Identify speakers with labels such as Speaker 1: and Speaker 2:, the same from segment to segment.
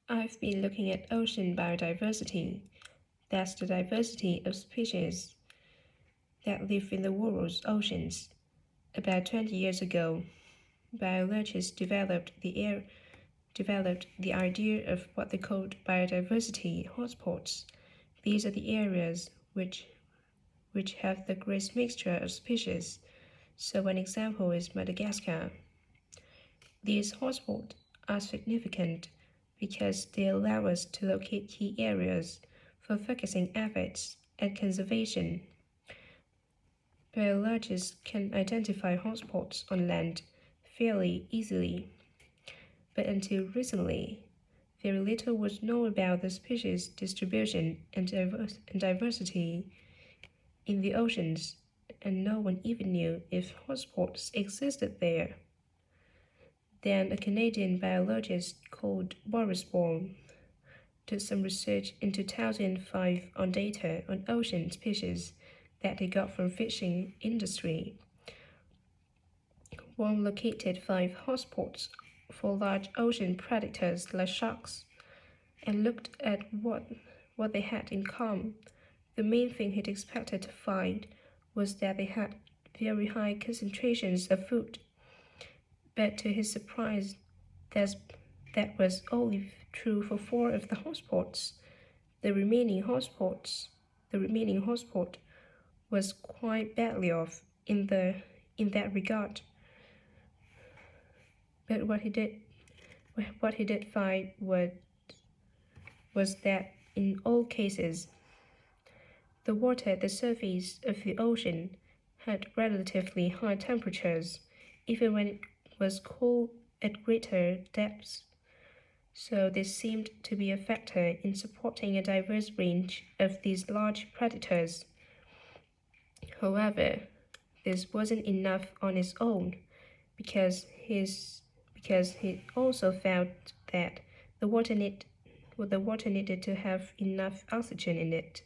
Speaker 1: I've been looking at ocean biodiversity. That's the diversity of species that live in the world's oceans. About 20 years ago, biologists developed the idea of what they called biodiversity hotspots. These are the areas which have the greatest mixture of species. So one example is Madagascar. These hotspots are significant because they allow us to locate key areas for focusing efforts at conservation. Biologists can identify hotspots on land fairly easily, but until recently, very little was known about the species distribution and diversity in the oceans, and no one even knew if hotspots existed there. Then a Canadian biologist called Boris Bourne did some research in 2005 on data on ocean species that he got from fishing industry. Bourne located 5 hotspots for large ocean predators like sharks and looked at what they had in common. The main thing he'd expected to find was that they had very high concentrations of food. But to his surprise, that was only true for 4 of the hotspots. The remaining hotspot was quite badly off in that regard. But what he did find was that in all cases, the water at the surface of the ocean had relatively high temperatures, even when it was cool at greater depths. So this seemed to be a factor in supporting a diverse range of these large predators. However, this wasn't enough on its own because he also found that the water needed to have enough oxygen in it.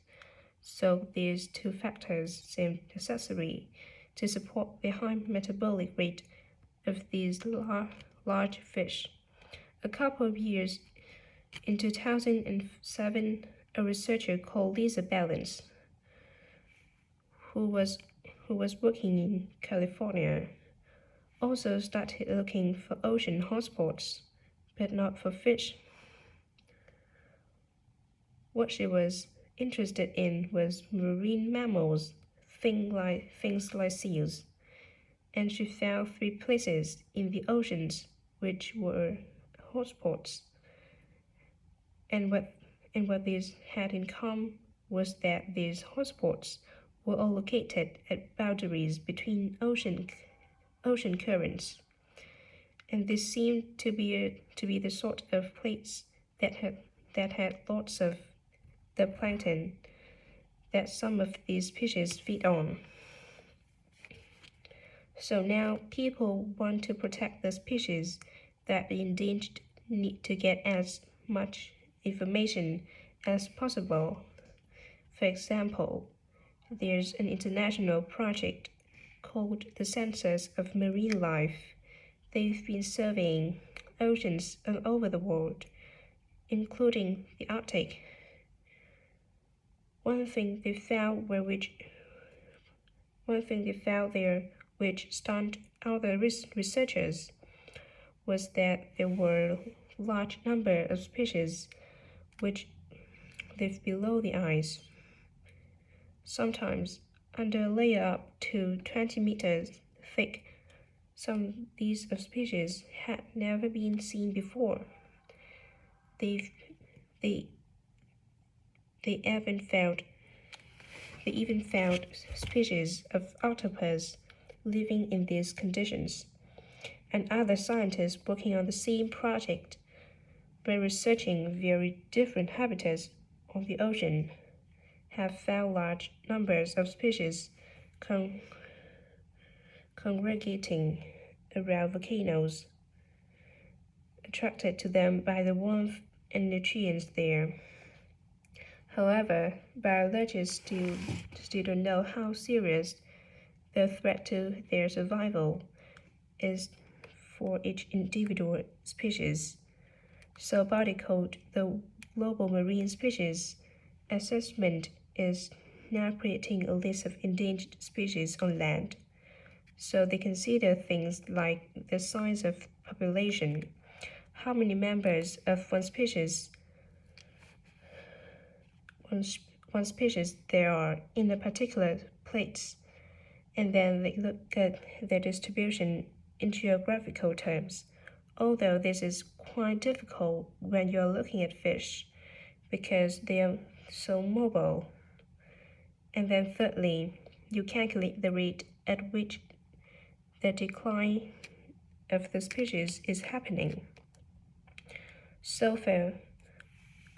Speaker 1: So these 2 factors seemed necessary to support the high metabolic rate of these large fish. A couple of years in 2007, a researcher called Lisa Balance, who was working in California, also started looking for ocean hotspots, but not for fish. What she was interested in was marine mammals, things like seals, and she found 3 places in the oceans which were hotspots. And what these had in common was that these hotspots were all located at boundaries between ocean currents, and this seemed to be the sort of place that had lots of the plankton that some of these species feed on. So now people want to protect the species that are endangered need to get as much information as possible. For example, there's an international project called the Census of Marine Life. They've been surveying oceans all over the world, including the Arctic. One thing they found there which stunned other researchers was that there were a large number of species which live below the ice, sometimes under a layer up to 20 meters thick. Some of these species had never been seen before. They even found species of octopus living in these conditions, and other scientists working on the same project by researching very different habitats on the ocean have found large numbers of species congregating around volcanoes, attracted to them by the warmth and nutrients there. However, biologists still don't know how serious the threat to their survival is for each individual species. So body code, the global marine species assessment, is now creating a list of endangered species on land. So they consider things like the size of population, how many members of one species there are in a particular place, and then they look at their distribution in geographical terms. Although this is quite difficult when you are looking at fish because they are so mobile. And then thirdly, you calculate the rate at which the decline of the species is happening. So far,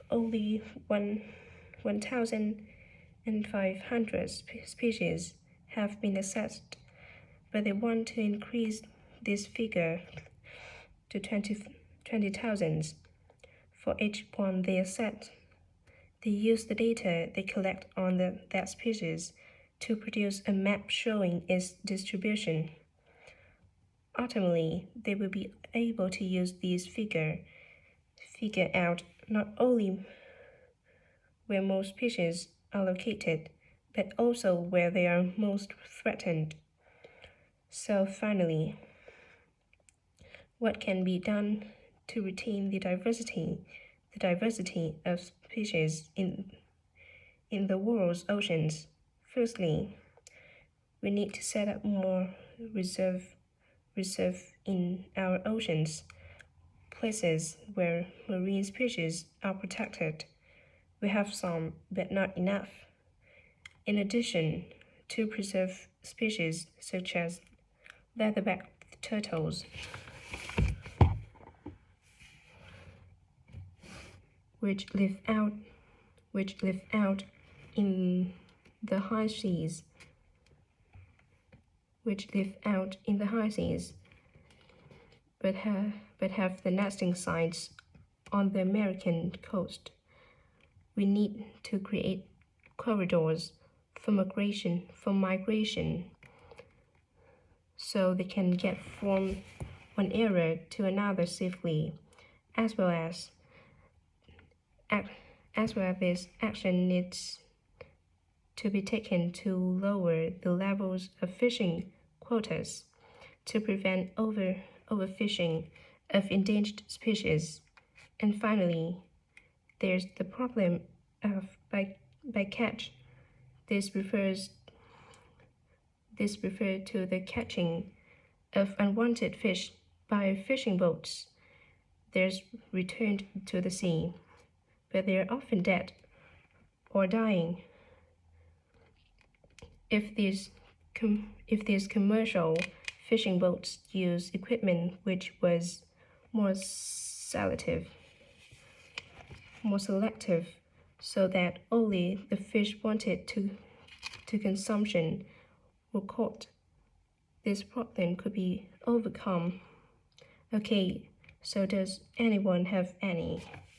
Speaker 1: only 1,500 species have been assessed, but they want to increase this figure to 20,000 for each one they assess. They use the data they collect on that species to produce a map showing its distribution. Ultimately, they will be able to use these figure out not only where most species are located, but also where they are most threatened. So finally, what can be done to retain the diversity of species in the world's oceans? Firstly, we need to set up more reserve in our oceans, places where marine species are protected. We have some, but not enough. In addition, to preserve species such as leatherback turtles, which live out in the high seas, but have the nesting sites on the American coast. We need to create corridors for migration, so they can get from one area to another safely, as well as this action needs to be taken to lower the levels of fishing quotas to prevent overfishing of endangered species. And finally, there's the problem of bycatch. This refers to the catching of unwanted fish by fishing boats. They're returned to the sea, but they are often dead or dying. If these commercial fishing boats use equipment which was more selective, so that only the fish wanted to consumption were caught, this problem could be overcome. Okay, so does anyone have any